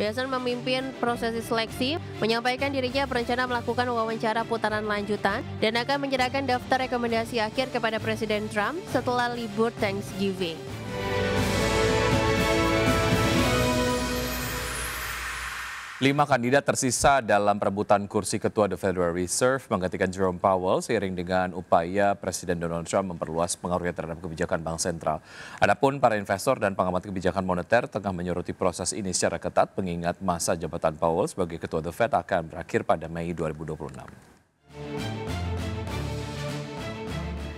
Biasanya memimpin prosesi seleksi, menyampaikan dirinya berencana melakukan wawancara putaran lanjutan dan akan menyerahkan daftar rekomendasi akhir kepada Presiden Trump setelah libur Thanksgiving. Lima kandidat tersisa dalam perebutan kursi ketua The Federal Reserve menggantikan Jerome Powell seiring dengan upaya Presiden Donald Trump memperluas pengaruhnya terhadap kebijakan bank sentral. Adapun para investor dan pengamat kebijakan moneter tengah menyoroti proses ini secara ketat mengingat masa jabatan Powell sebagai ketua The Fed akan berakhir pada Mei 2026.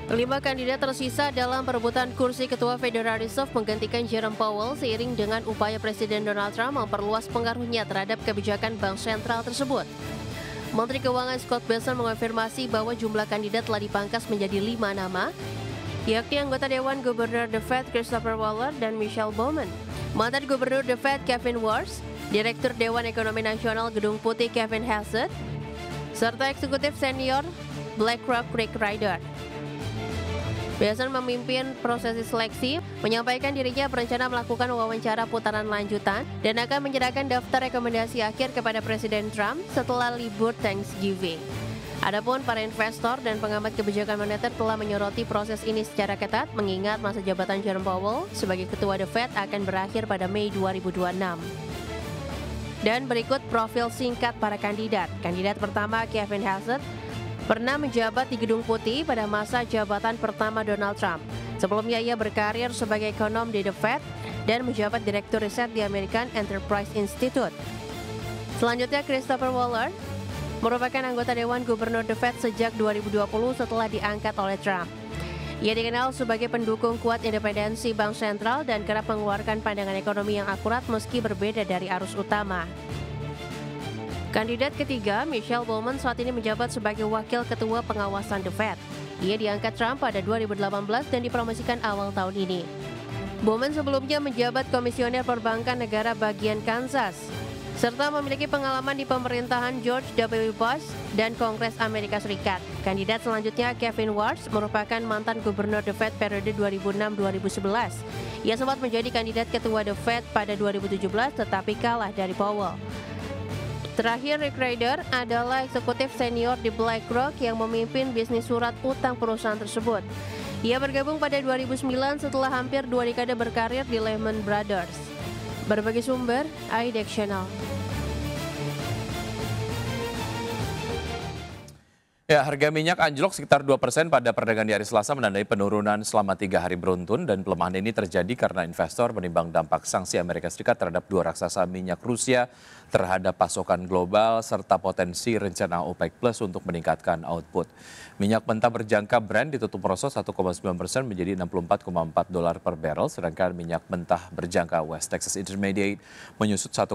Kelima kandidat tersisa dalam perebutan kursi ketua Federal Reserve menggantikan Jerome Powell seiring dengan upaya Presiden Donald Trump memperluas pengaruhnya terhadap kebijakan bank sentral tersebut. Menteri Keuangan Scott Bessent mengonfirmasi bahwa jumlah kandidat telah dipangkas menjadi 5 nama, yakni anggota Dewan Gubernur The Fed Christopher Waller dan Michelle Bowman, mantan Gubernur The Fed Kevin Warsh, Direktur Dewan Ekonomi Nasional Gedung Putih Kevin Hassett, serta eksekutif senior BlackRock Rick Ryder. Biasanya memimpin prosesi seleksi, menyampaikan dirinya berencana melakukan wawancara putaran lanjutan dan akan menyerahkan daftar rekomendasi akhir kepada Presiden Trump setelah libur Thanksgiving. Adapun para investor dan pengamat kebijakan moneter telah menyoroti proses ini secara ketat mengingat masa jabatan Jerome Powell sebagai ketua The Fed akan berakhir pada Mei 2026. Dan berikut profil singkat para kandidat. Kandidat pertama Kevin Hassett pernah menjabat di Gedung Putih pada masa jabatan pertama Donald Trump. Sebelumnya ia berkarir sebagai ekonom di The Fed dan menjabat Direktur Riset di American Enterprise Institute. Selanjutnya Christopher Waller merupakan anggota Dewan Gubernur The Fed sejak 2020 setelah diangkat oleh Trump. Ia dikenal sebagai pendukung kuat independensi bank sentral dan kerap mengeluarkan pandangan ekonomi yang akurat meski berbeda dari arus utama. Kandidat ketiga, Michelle Bowman saat ini menjabat sebagai Wakil Ketua Pengawasan The Fed. Ia diangkat Trump pada 2018 dan dipromosikan awal tahun ini. Bowman sebelumnya menjabat Komisioner Perbankan Negara bagian Kansas, serta memiliki pengalaman di pemerintahan George W. Bush dan Kongres Amerika Serikat. Kandidat selanjutnya Kevin Warsh merupakan mantan Gubernur The Fed periode 2006-2011. Ia sempat menjadi kandidat Ketua The Fed pada 2017 tetapi kalah dari Powell. Terakhir, Rick Ryder adalah eksekutif senior di BlackRock yang memimpin bisnis surat utang perusahaan tersebut. Ia bergabung pada 2009 setelah hampir 2 dekade berkarir di Lehman Brothers. Berbagai sumber, IDEX Channel. Ya, harga minyak anjlok sekitar 2% pada perdagangan di hari Selasa menandai penurunan selama 3 hari beruntun dan pelemahan ini terjadi karena investor menimbang dampak sanksi Amerika Serikat terhadap dua raksasa minyak Rusia terhadap pasokan global serta potensi rencana OPEC Plus untuk meningkatkan output. Minyak mentah berjangka Brent ditutup merosot 1,9% menjadi $64,4 per barrel, sedangkan minyak mentah berjangka West Texas Intermediate menyusut 1,9%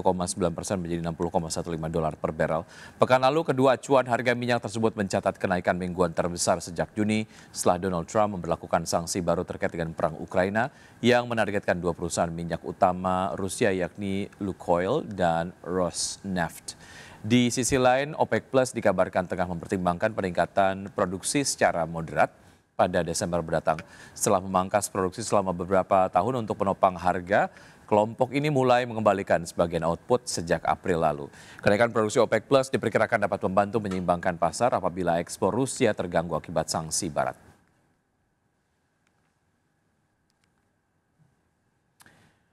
menjadi $60,15 per barrel. Pekan lalu kedua acuan harga minyak tersebut mencatat kenaikan mingguan terbesar sejak Juni setelah Donald Trump memberlakukan sanksi baru terkait dengan perang Ukraina yang menargetkan dua perusahaan minyak utama Rusia yakni Lukoil dan Rosneft. Di sisi lain, OPEC Plus dikabarkan tengah mempertimbangkan peningkatan produksi secara moderat pada Desember mendatang. Setelah memangkas produksi selama beberapa tahun untuk menopang harga, kelompok ini mulai mengembalikan sebagian output sejak April lalu. Kenaikan produksi OPEC Plus diperkirakan dapat membantu menyeimbangkan pasar apabila ekspor Rusia terganggu akibat sanksi Barat.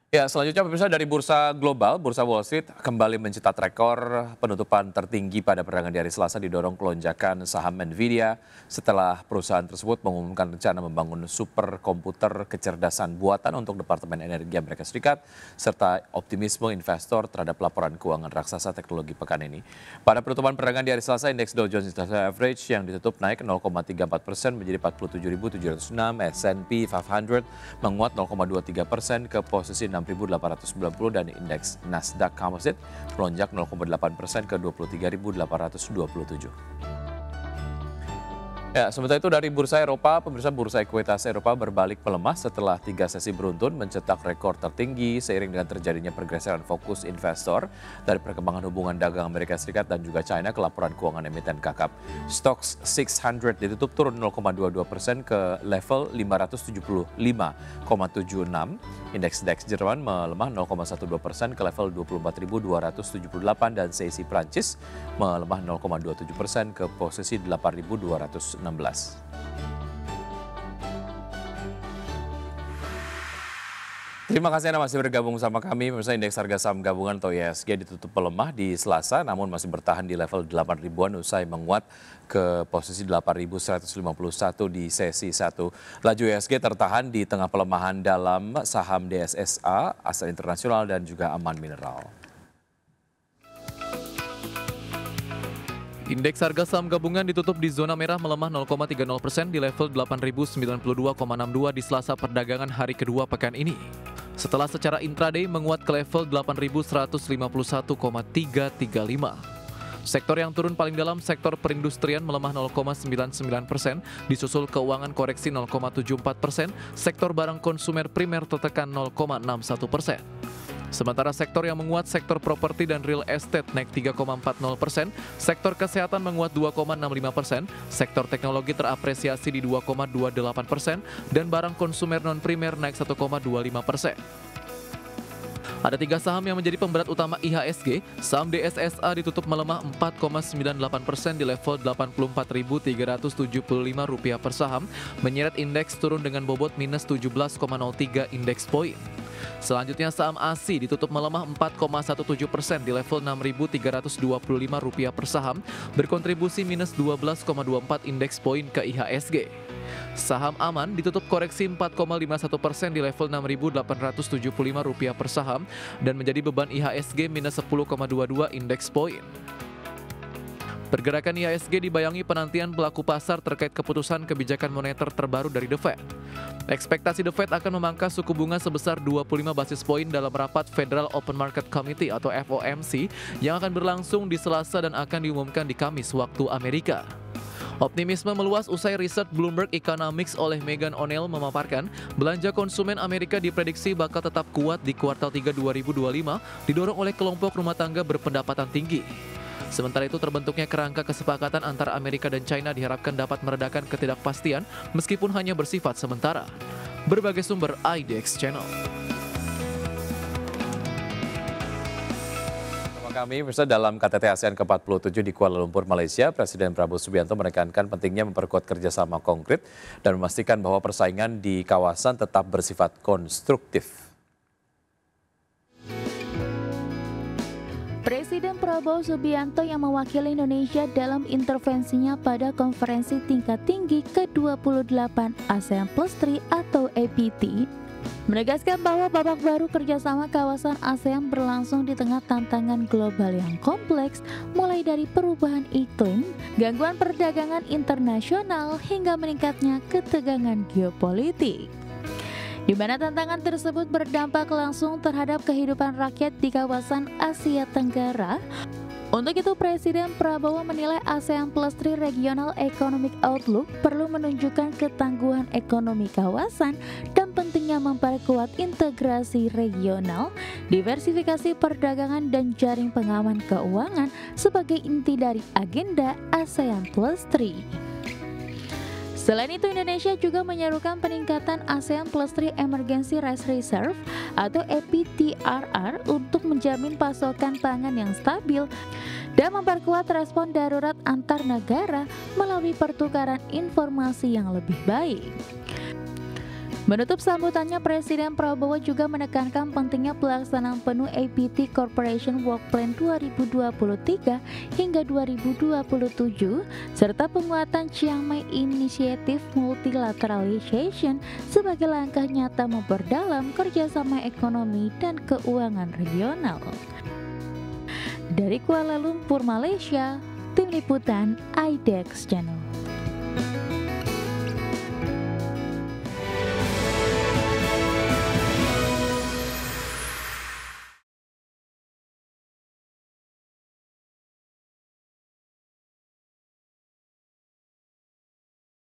Ya, selanjutnya pemirsa dari bursa global, bursa Wall Street kembali mencetak rekor penutupan tertinggi pada perdagangan di hari Selasa didorong kelonjakan saham Nvidia setelah perusahaan tersebut mengumumkan rencana membangun superkomputer kecerdasan buatan untuk Departemen Energi Amerika Serikat serta optimisme investor terhadap laporan keuangan raksasa teknologi pekan ini. Pada penutupan perdagangan di hari Selasa, indeks Dow Jones Industrial Average yang ditutup naik 0,34% menjadi 47.706, S&P 500 menguat 0,23% ke posisi 6.890 dan indeks Nasdaq Composite melonjak 0,8% ke 23.827. Ya, sementara itu dari bursa Eropa, pemirsa bursa ekuitas Eropa berbalik melemah setelah 3 sesi beruntun mencetak rekor tertinggi seiring dengan terjadinya pergeseran fokus investor dari perkembangan hubungan dagang Amerika Serikat dan juga China ke laporan keuangan emiten kakap. Stocks 600 ditutup turun 0,22% ke level 575,76. Indeks DAX Jerman melemah 0,12% ke level 24.278 dan CAC Prancis melemah 0,27% ke posisi 8.216. Terima kasih Anda masih bergabung sama kami. Pemirsa, indeks harga saham gabungan atau IHSG ditutup melemah di Selasa namun masih bertahan di level 8.000-an usai menguat ke posisi 8.151 di sesi 1. Laju IHSG tertahan di tengah pelemahan dalam saham DSSA, Astra Internasional dan juga Aman Mineral. Indeks harga saham gabungan ditutup di zona merah melemah 0,30% di level 8.092,62 di Selasa perdagangan hari kedua pekan ini. Setelah secara intraday menguat ke level 8.151,335. Sektor yang turun paling dalam sektor perindustrian melemah 0,99%, disusul keuangan koreksi 0,74%, sektor barang konsumer primer tertekan 0,61%. Sementara sektor yang menguat sektor properti dan real estate naik 3,40%, sektor kesehatan menguat 2,65%, sektor teknologi terapresiasi di 2,28%, dan barang konsumer non-primer naik 1,25%. Ada 3 saham yang menjadi pemberat utama IHSG. Saham DSSA ditutup melemah 4,98% di level Rp84.375 per saham, menyeret indeks turun dengan bobot minus 17,03 indeks poin. Selanjutnya saham ASI ditutup melemah 4,17% di level Rp6.325 per saham, berkontribusi minus 12,24 indeks poin ke IHSG. Saham Aman ditutup koreksi 4,51% di level Rp6.875 per saham dan menjadi beban IHSG minus 10,22 indeks poin. Pergerakan IHSG dibayangi penantian pelaku pasar terkait keputusan kebijakan moneter terbaru dari The Fed. Ekspektasi The Fed akan memangkas suku bunga sebesar 25 basis poin dalam rapat Federal Open Market Committee atau FOMC yang akan berlangsung di Selasa dan akan diumumkan di Kamis waktu Amerika. Optimisme meluas usai riset Bloomberg Economics oleh Megan O'Neill memaparkan belanja konsumen Amerika diprediksi bakal tetap kuat di kuartal 3 2025 didorong oleh kelompok rumah tangga berpendapatan tinggi. Sementara itu terbentuknya kerangka kesepakatan antara Amerika dan China diharapkan dapat meredakan ketidakpastian meskipun hanya bersifat sementara. Berbagai sumber IDX Channel. Kami bersama dalam KTT ASEAN ke-47 di Kuala Lumpur, Malaysia, Presiden Prabowo Subianto menekankan pentingnya memperkuat kerjasama konkret dan memastikan bahwa persaingan di kawasan tetap bersifat konstruktif. Presiden Prabowo Subianto yang mewakili Indonesia dalam intervensinya pada konferensi tingkat tinggi ke-28 ASEAN Plus 3 atau APT menegaskan bahwa babak baru kerjasama kawasan ASEAN berlangsung di tengah tantangan global yang kompleks, mulai dari perubahan iklim, gangguan perdagangan internasional, hingga meningkatnya ketegangan geopolitik. Di mana tantangan tersebut berdampak langsung terhadap kehidupan rakyat di kawasan Asia Tenggara. Untuk itu, Presiden Prabowo menilai ASEAN Plus 3 Regional Economic Outlook perlu menunjukkan ketangguhan ekonomi kawasan dan pentingnya memperkuat integrasi regional, diversifikasi perdagangan dan jaring pengaman keuangan sebagai inti dari agenda ASEAN Plus 3. Selain itu, Indonesia juga menyerukan peningkatan ASEAN Plus 3 Emergency Rice Reserve atau EPTRR untuk menjamin pasokan pangan yang stabil dan memperkuat respon darurat antar negara melalui pertukaran informasi yang lebih baik. Menutup sambutannya, Presiden Prabowo juga menekankan pentingnya pelaksanaan penuh APT Corporation Work Plan 2023 hingga 2027 serta penguatan Chiang Mai Initiative Multilateralization sebagai langkah nyata memperdalam kerjasama ekonomi dan keuangan regional. Dari Kuala Lumpur, Malaysia, Tim Liputan IDX Channel.